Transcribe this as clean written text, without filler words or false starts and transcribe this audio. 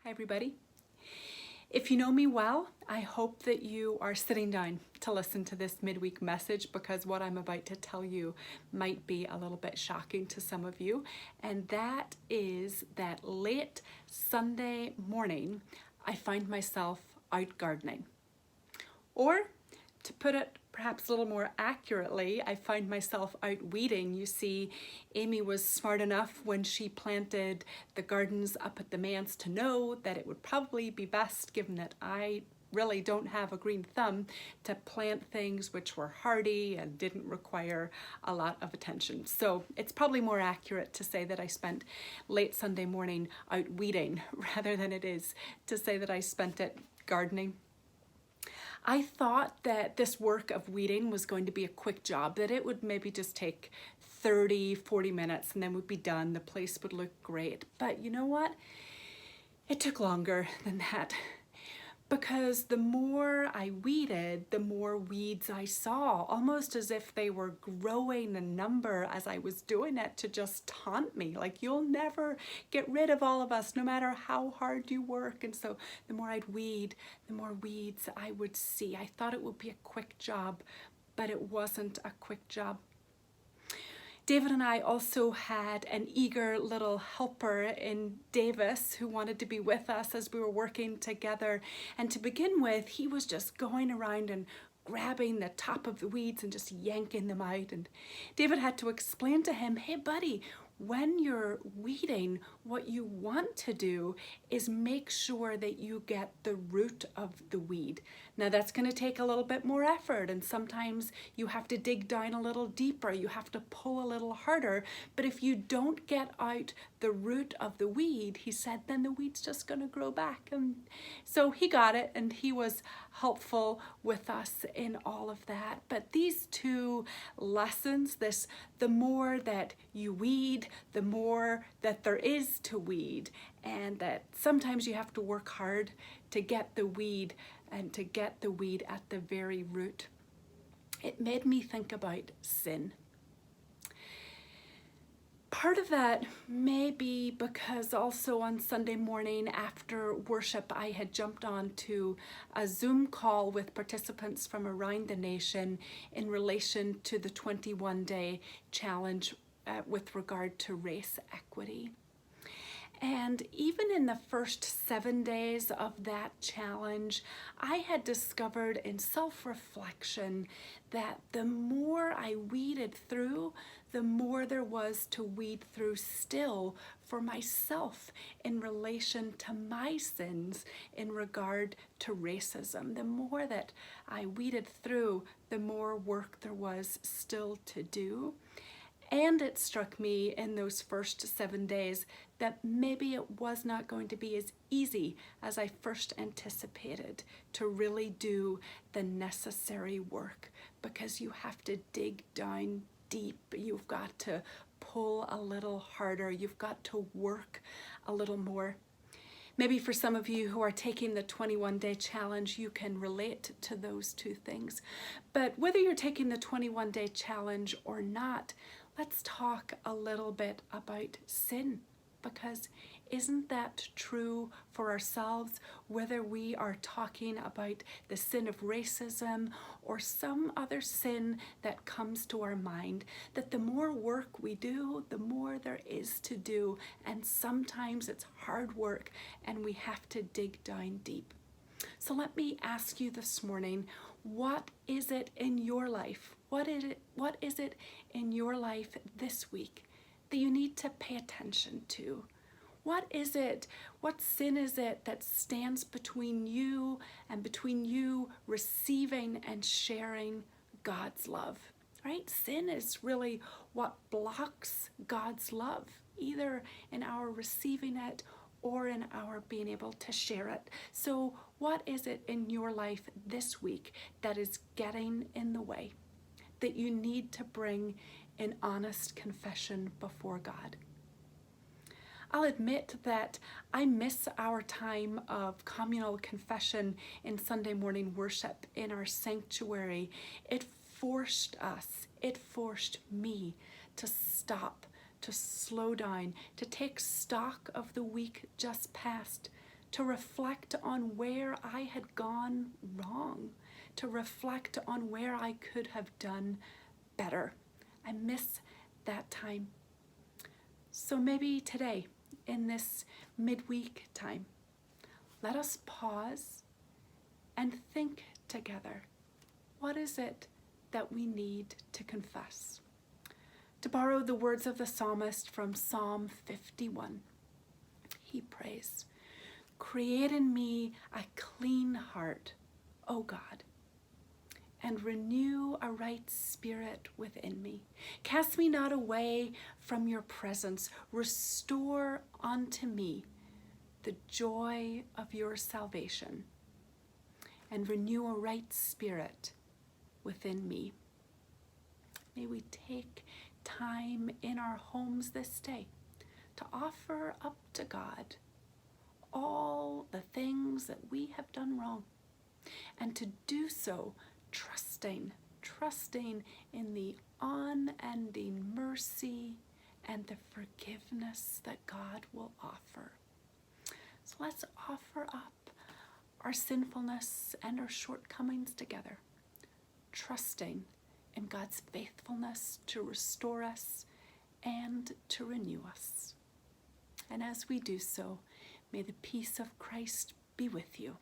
Hi everybody. If you know me well, I hope that you are sitting down to listen to this midweek message because what I'm about to tell you might be a little bit shocking to some of you. And that is that late Sunday morning, I find myself out gardening. Or to put it perhaps a little more accurately, I find myself out weeding. You see, Amy was smart enough when she planted the gardens up at the manse to know that it would probably be best, given that I really don't have a green thumb, to plant things which were hardy and didn't require a lot of attention. So it's probably more accurate to say that I spent late Sunday morning out weeding rather than it is to say that I spent it gardening. I thought that this work of weeding was going to be a quick job, that it would maybe just take 30-40 minutes and then we'd be done. The place would look great. But you know what? It took longer than that. Because the more I weeded, the more weeds I saw, almost as if they were growing in number as I was doing it to just taunt me. Like, you'll never get rid of all of us, no matter how hard you work. And so the more I'd weed, the more weeds I would see. I thought it would be a quick job, but it wasn't a quick job. David and I also had an eager little helper in Davis who wanted to be with us as we were working together. And to begin with, he was just going around and grabbing the top of the weeds and just yanking them out. And David had to explain to him, hey buddy, when you're weeding, what you want to do is make sure that you get the root of the weed. Now that's going to take a little bit more effort, and sometimes you have to dig down a little deeper, you have to pull a little harder, but if you don't get out the root of the weed, he said, then the weed's just going to grow back. And so he got it, and he was helpful with us in all of that. But these two lessons, the more that you weed, the more that there is to weed, and that sometimes you have to work hard to get the weed and to get the weed at the very root. It made me think about sin. Part of that may be because also on Sunday morning after worship, I had jumped on to a Zoom call with participants from around the nation in relation to the 21-day challenge with regard to race equity. And even in the first 7 days of that challenge, I had discovered in self-reflection that the more I weeded through, the more there was to weed through still for myself in relation to my sins in regard to racism. The more that I weeded through, the more work there was still to do. And it struck me in those first 7 days that maybe it was not going to be as easy as I first anticipated to really do the necessary work, because you have to dig down deep. You've got to pull a little harder. You've got to work a little more. Maybe for some of you who are taking the 21-day challenge, you can relate to those two things. But whether you're taking the 21-day challenge or not, let's talk a little bit about sin, because isn't that true for ourselves, whether we are talking about the sin of racism or some other sin that comes to our mind, that the more work we do, the more there is to do, and sometimes it's hard work and we have to dig down deep. So let me ask you this morning, what is it in your life? What is it in your life this week that you need to pay attention to? What is it? What sin is it that stands between you and between you receiving and sharing God's love? Right? Sin is really what blocks God's love, either in our receiving it or in our being able to share it. So what is it in your life this week that is getting in the way, that you need to bring an honest confession before God? I'll admit that I miss our time of communal confession in Sunday morning worship in our sanctuary. It forced me to stop, to slow down, to take stock of the week just past, to reflect on where I had gone wrong, to reflect on where I could have done better. I miss that time. So maybe today, in this midweek time, let us pause and think together. What is it that we need to confess? To borrow the words of the psalmist from Psalm 51, he prays, "Create in me a clean heart, O God, and renew a right spirit within me. Cast me not away from your presence. Restore unto me the joy of your salvation, and renew a right spirit within me." May we take time in our homes this day to offer up to God all the things that we have done wrong, and to do so trusting in the unending mercy and the forgiveness that God will offer. So let's offer up our sinfulness and our shortcomings together, trusting in God's faithfulness to restore us and to renew us. And as we do so, may the peace of Christ be with you.